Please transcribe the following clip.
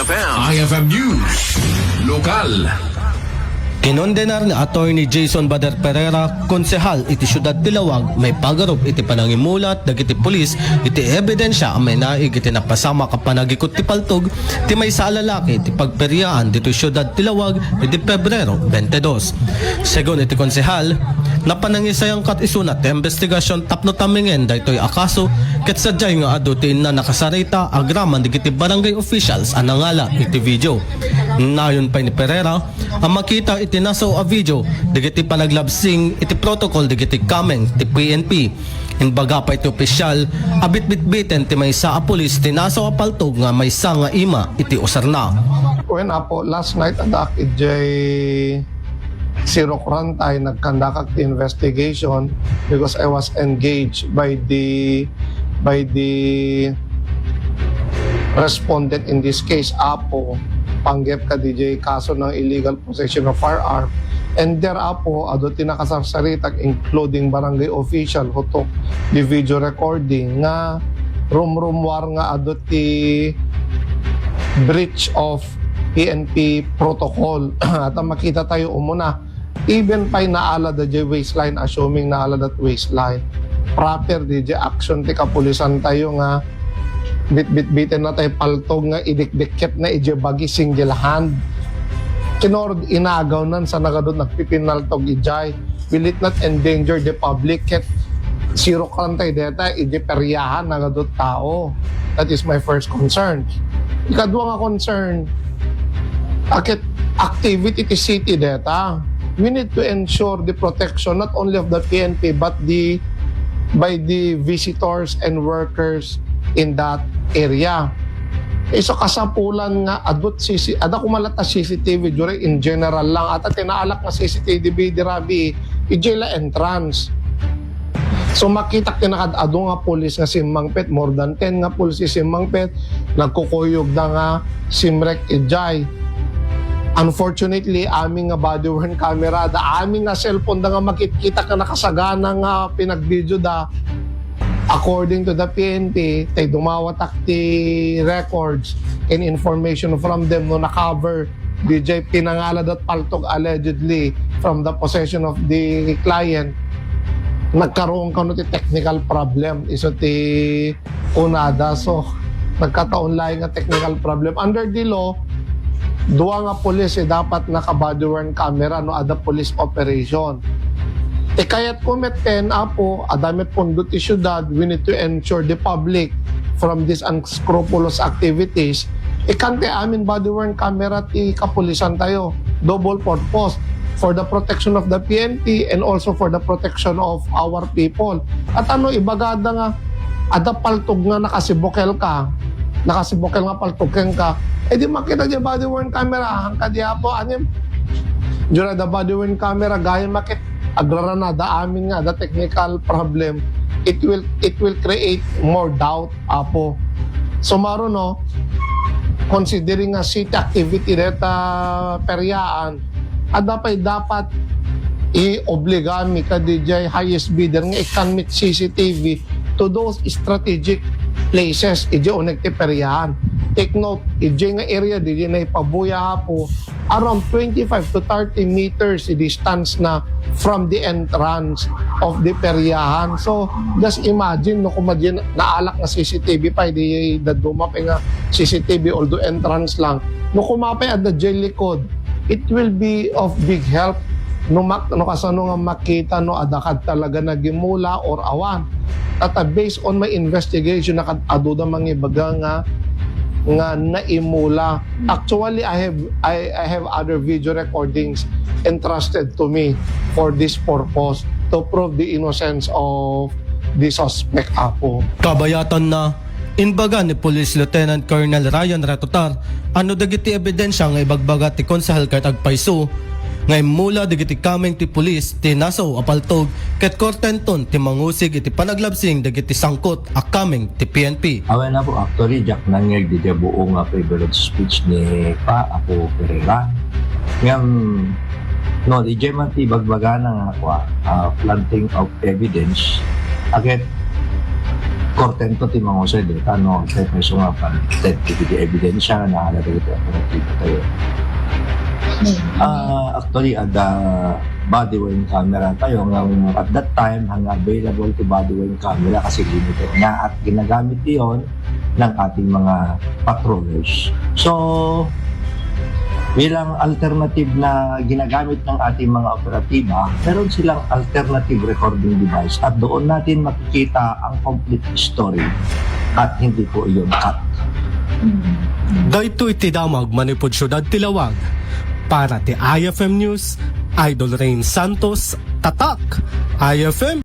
IFM News. Lokal. Kinondenar ni Attorney Jason Bader Pereira, konsehal iti Syudad Tilawag, may pagarup iti panangimulat, dagiti pulis, iti ebidensya ang may naig iti napasama ka panagikot ti paltog, ti may sa lalaki iti pagperyaan dito Syudad Tilawag iti Pebrero 22. Segon iti konsehal, napanangisayang kat isunat ti investigasyon tapno tamingen daytoy akaso, ket sadyay nga adu ti na nakasarita agraman digiti barangay officials anangala iti video. Nayon pa ni Pereira, ang makita iti nasaw a video digiti panaglabsing iti protocol digiti kameng ti PNP. Inbaga pa iti opisyal, abit-bit-biten ti maysa a pulis ti nasaw a paltog nga maysa nga ima iti usarna. When po last night adak ijay Zero Krantay nagkandak the investigation because I was engaged by the respondent in this case, Apo, panggep ka DJ kaso ng illegal possession of firearm. And there Apo, ado tinakasarsaritak including barangay official who took the video recording nga rumrumwar nga ado ti breach of PNP protocol. At ang makita tayo umuna, even pa naala da di waistline, assuming naala that waistline, proper di action ti kapulisan tayo nga bit-bit-bitin na tayo paltog nga idikdikit na ijabagi single hand. Kinord inagaw nan sa nagadod nagpipinaltog ijay. Will it not endanger the public? Ket Zero Krantay deta ijiperyahan nagadod tao. That is my first concern. Ikadwa nga concern, akit activity ti city deta. We need to ensure the protection not only of the PNP but by the visitors and workers in that area. So kasapulan nga adot ada kumalat na CCTV during in general lang at tinaalak na CCTV dirabi ijela entrance. So makita kinakad-ado nga pulis nga simmangpet, more than 10 nga pulis simmangpet, nagkukuyog na nga simrek ijay. Unfortunately, aming nga body worn camera, aming nga cellphone da nga makikita ka nakasagana nga pinag-video da. According to the PNP, tay dumawatak ti records and information from them no na-cover DJ pinangalad at paltog allegedly from the possession of the client. Nagkaroon ka no ti technical problem iso ti unada, so nagkataon lang nga technical problem. Under the law, duwa nga police dapat naka-body worn camera no ada police operation. Kayat kumeten Apo, adamit pundot ti syudad, we need to ensure the public from these unscrupulous activities. Kante amin body worn camera ti kapulisan tayo, double purpose, for the protection of the PNP and also for the protection of our people. At ibagada nga, ada paltog nga nakasibokel nga paltogken ka, di makita di body worn camera, hangka di Apo, anim, dyan da body worn camera, gaya makit, agrara na da amin nga, the technical problem, it will create more doubt, Apo. So maro no, considering nga city activity deta peryaan, dapat i-obligami ka DJ highest bidder nga ikan meet CCTV to those strategic places ije uneg ti peryahan. Take note, ije nga area DJ na ipabuya po around 25 to 30 meters distance na from the entrance of the peryahan. So just imagine no kung naalak na CCTV pa di dadumapay nga CCTV although entrance lang no kumapay at the jail likod, it will be of big help no kasano nga makita no adakad talaga nagimula or awan. At based on my investigation nakad-ado da mangibaga nga naimula. Actually, I have other video recordings entrusted to me for this purpose to prove the innocence of the suspect Apo. Kabayatan na inbaga ni Police Lieutenant Colonel Ryan Ratotar, ano dagiti ebidensya nga ibagbaga ti konsehal ket agpayso ngay mula digiti kameng ti pulis ti nasaw apaltog ket kortenton ti mangusig iti panaglabsing digiti sangkot a kameng ti PNP. Awen na po actually Jack nangeg di buo nga favorite speech ni Apo Pereira. Ngam no di man ti bagbaga nga planting of evidence agad kortento ti mga usay de tano kay peso nga pa di ebidensya na halaga ito operatibo tayo. Actually ada body worn camera tayo at that time ang available to body worn camera kasi limited nga at ginagamit iyon ng ating mga patrollers. So bilang alternative na ginagamit ng ating mga operatiba, meron silang alternative recording device at doon natin makikita ang complete story at hindi po iyon cut. Dahito iti damag manipod syudad Tilawag. Para ti IFM News, Idol Rain Santos, Tatak, IFM